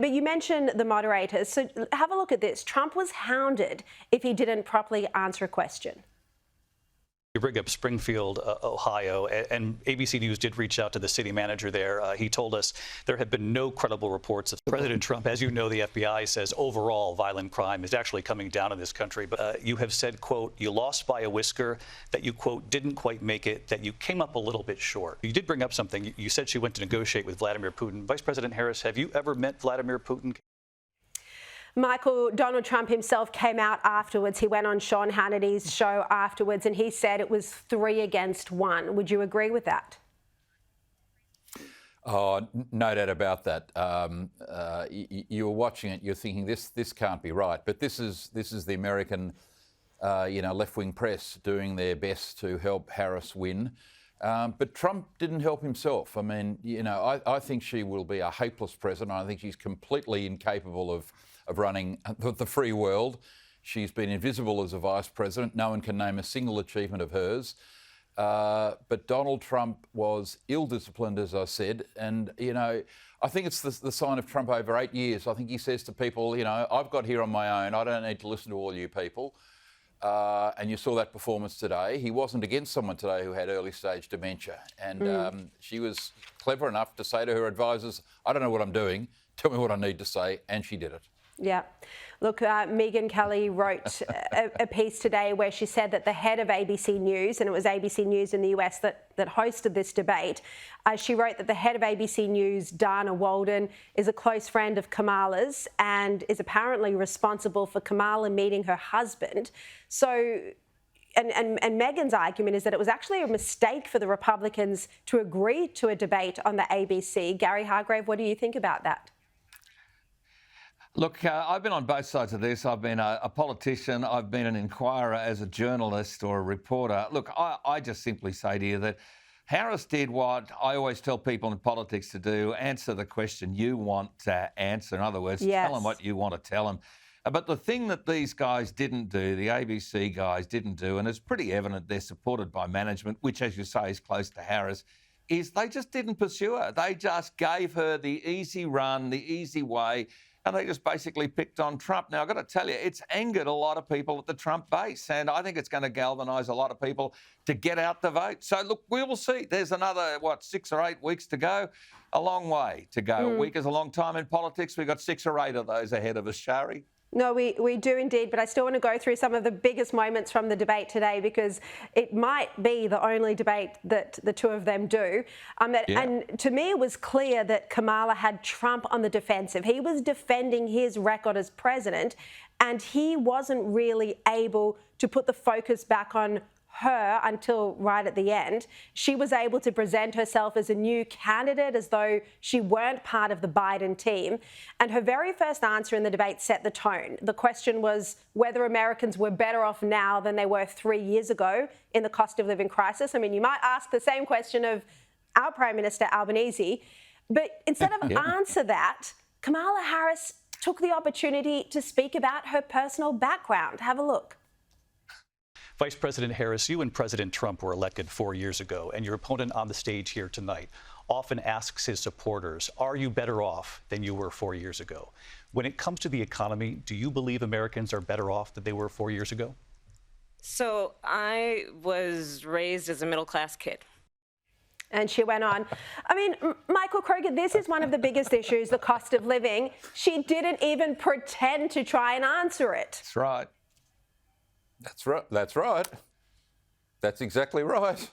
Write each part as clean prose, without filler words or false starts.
But you mentioned the moderators, so have a look at this. Trump was hounded if he didn't properly answer a question. You bring up Springfield, Ohio, and ABC News did reach out to the city manager there. He told us there have been no credible reports of President Trump. As you know, the FBI says overall violent crime is actually coming down in this country. But you have said, quote, you lost by a whisker, that you, quote, didn't quite make it, that you came up a little bit short. You did bring up something. You said she went to negotiate with Vladimir Putin. Vice President Harris, have you ever met Vladimir Putin? Michael, Donald Trump himself came out afterwards. He went on Sean Hannity's show afterwards and he said it was 3 against 1. Would you agree with that? Oh, no doubt about that. You were watching it, you're thinking this can't be right. But this is the American, left-wing press doing their best to help Harris win. But Trump didn't help himself. I mean, I think she will be a hopeless president. I think she's completely incapable of running the free world. She's been invisible as a vice president. No one can name a single achievement of hers. But Donald Trump was ill-disciplined, as I said. And, I think it's the sign of Trump over 8 years. I think he says to people, I've got here on my own. I don't need to listen to all you people. And you saw that performance today. He wasn't against someone today who had early-stage dementia. And she was clever enough to say to her advisors, I don't know what I'm doing. Tell me what I need to say. And she did it. Yeah. Look, Megyn Kelly wrote a piece today where she said that the head of ABC News, and it was ABC News in the US that hosted this debate, she wrote that the head of ABC News, Dana Walden, is a close friend of Kamala's and is apparently responsible for Kamala meeting her husband. So, and Megyn's argument is that it was actually a mistake for the Republicans to agree to a debate on the ABC. Gary Hargrave, what do you think about that? Look, I've been on both sides of this. I've been a politician. I've been an inquirer as a journalist or a reporter. Look, I just simply say to you that Harris did what I always tell people in politics to do: answer the question you want to answer. In other words, tell them what you want to tell them. But the thing that these guys didn't do, the ABC guys didn't do, and it's pretty evident they're supported by management, which, as you say, is close to Harris, is they just didn't pursue her. They just gave her the easy run, the easy way, and they just basically picked on Trump. Now, I've got to tell you, it's angered a lot of people at the Trump base, and I think it's going to galvanise a lot of people to get out the vote. So, look, we will see. There's another, 6 or 8 weeks to go. A long way to go. A week is a long time in politics. We've got 6 or 8 of those ahead of us, Sharri. No, we do indeed, but I still want to go through some of the biggest moments from the debate today because it might be the only debate that the two of them do. And to me, it was clear that Kamala had Trump on the defensive. He was defending his record as president, and he wasn't really able to put the focus back on her until right at the end. She was able to present herself as a new candidate as though she weren't part of the Biden team. And her very first answer in the debate set the tone. The question was whether Americans were better off now than they were 3 years ago in the cost of living crisis. I mean, you might ask the same question of our Prime Minister Albanese, but instead of answer that, Kamala Harris took the opportunity to speak about her personal background. Have a look. Vice President Harris, you and President Trump were elected 4 years ago, and your opponent on the stage here tonight often asks his supporters, are you better off than you were 4 years ago? When it comes to the economy, do you believe Americans are better off than they were 4 years ago? So I was raised as a middle-class kid. And she went on. I mean, Michael Kroger, this is one of the biggest issues, the cost of living. She didn't even pretend to try and answer it. That's right. That's right. That's right. That's exactly right.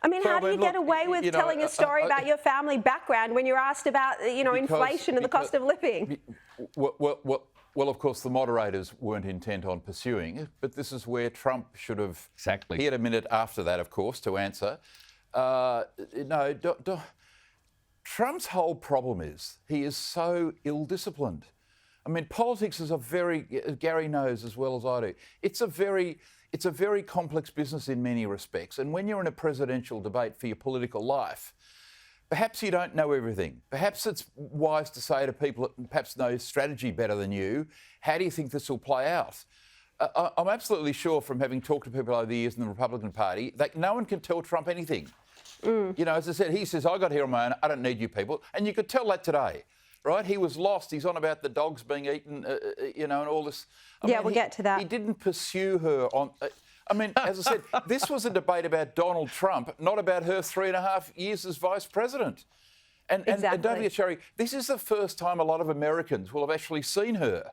I mean, how do you get away with telling a story about your family background when you're asked about, inflation and the cost of living? Well, of course, the moderators weren't intent on pursuing it, but this is where Trump should have. Exactly. He had a minute after that, of course, to answer. Trump's whole problem is he is so ill-disciplined. I mean, politics is Gary knows as well as I do, it's a very complex business in many respects. And when you're in a presidential debate for your political life, perhaps you don't know everything. Perhaps it's wise to say to people that perhaps know strategy better than you, how do you think this will play out? I'm absolutely sure from having talked to people over the years in the Republican Party that no one can tell Trump anything. As I said, he says, I got here on my own, I don't need you people. And you could tell that today. right? He was lost. He's on about the dogs being eaten, and all this. We'll get to that. He didn't pursue her on. As I said, this was a debate about Donald Trump, not about her 3.5 years as vice president. And don't forget, Sharri, this is the first time a lot of Americans will have actually seen her.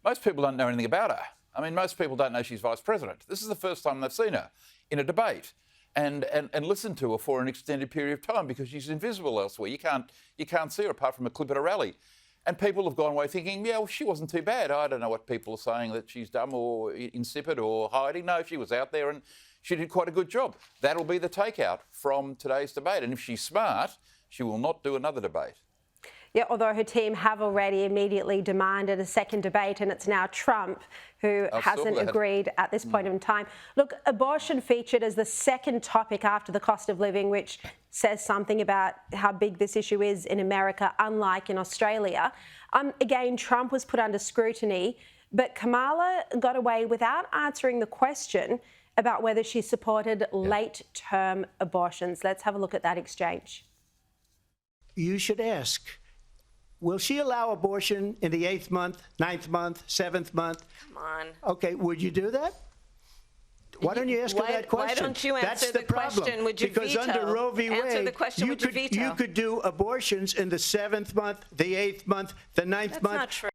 Most people don't know anything about her. Most people don't know she's vice president. This is the first time they've seen her in a debate and listened to her for an extended period of time because she's invisible elsewhere. You can't see her apart from a clip at a rally. And people have gone away thinking, she wasn't too bad. I don't know what people are saying, that she's dumb or insipid or hiding. No, she was out there and she did quite a good job. That'll be the takeout from today's debate. And if she's smart, she will not do another debate. Yeah, although her team have already immediately demanded a second debate, and it's now Trump who hasn't agreed at this point in time. Look, abortion featured as the second topic after the cost of living, which says something about how big this issue is in America, unlike in Australia. Again, Trump was put under scrutiny, but Kamala got away without answering the question about whether she supported late-term abortions. Let's have a look at that exchange. You should ask, will she allow abortion in the 8th month, 9th month, 7th month? Come on. Okay, would you do that? Why don't you ask her that question? Why don't you answer That's the question? problem. Would you because veto? under Roe v. Wade, Answer the question, would you veto? you could do abortions in the 7th month, the 8th month, the 9th That's month. not true.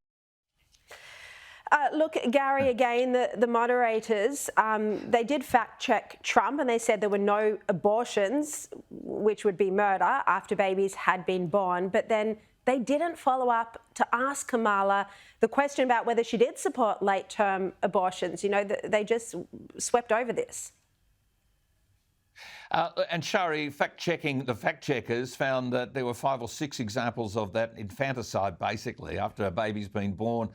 Look, Gary, again, the moderators, they did fact-check Trump and they said there were no abortions, which would be murder, after babies had been born. But then they didn't follow up to ask Kamala the question about whether she did support late-term abortions. They just swept over this. And Sharri, the fact-checkers found that there were 5 or 6 examples of that infanticide, basically, after a baby's been born.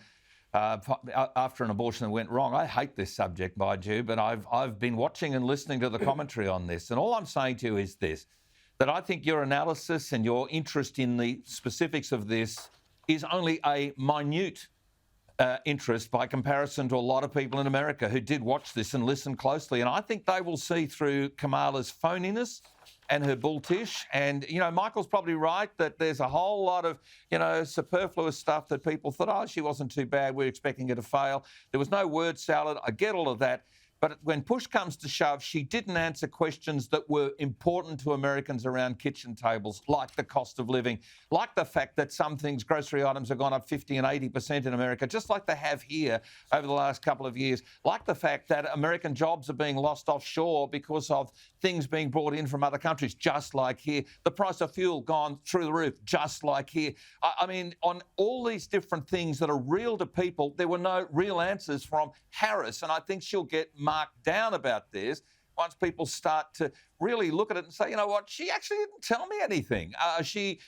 After an abortion that went wrong. I hate this subject, mind you, but I've been watching and listening to the commentary on this. And all I'm saying to you is this, that I think your analysis and your interest in the specifics of this is only a minute interest by comparison to a lot of people in America who did watch this and listen closely. And I think they will see through Kamala's phoniness and her bulltish. And, Michael's probably right that there's a whole lot of, superfluous stuff that people thought, she wasn't too bad, we're expecting her to fail. There was no word salad. I get all of that. But when push comes to shove, she didn't answer questions that were important to Americans around kitchen tables, like the cost of living, like the fact that some things, grocery items, have gone up 50 and 80% in America, just like they have here over the last couple of years, like the fact that American jobs are being lost offshore because of things being brought in from other countries, just like here. The price of fuel gone through the roof, just like here. On all these different things that are real to people, there were no real answers from Harris, and I think she'll get marked down about this once people start to really look at it and say, she actually didn't tell me anything. She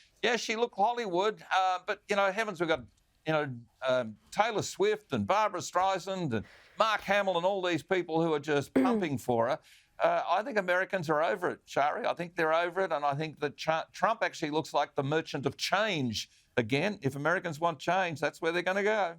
looked Hollywood, but heavens, we've got Taylor Swift and Barbara Streisand and Mark Hamill and all these people who are just pumping for her. I think Americans are over it, Sharri. I think they're over it, and I think that Trump actually looks like the merchant of change again. If Americans want change, that's where they're going to go.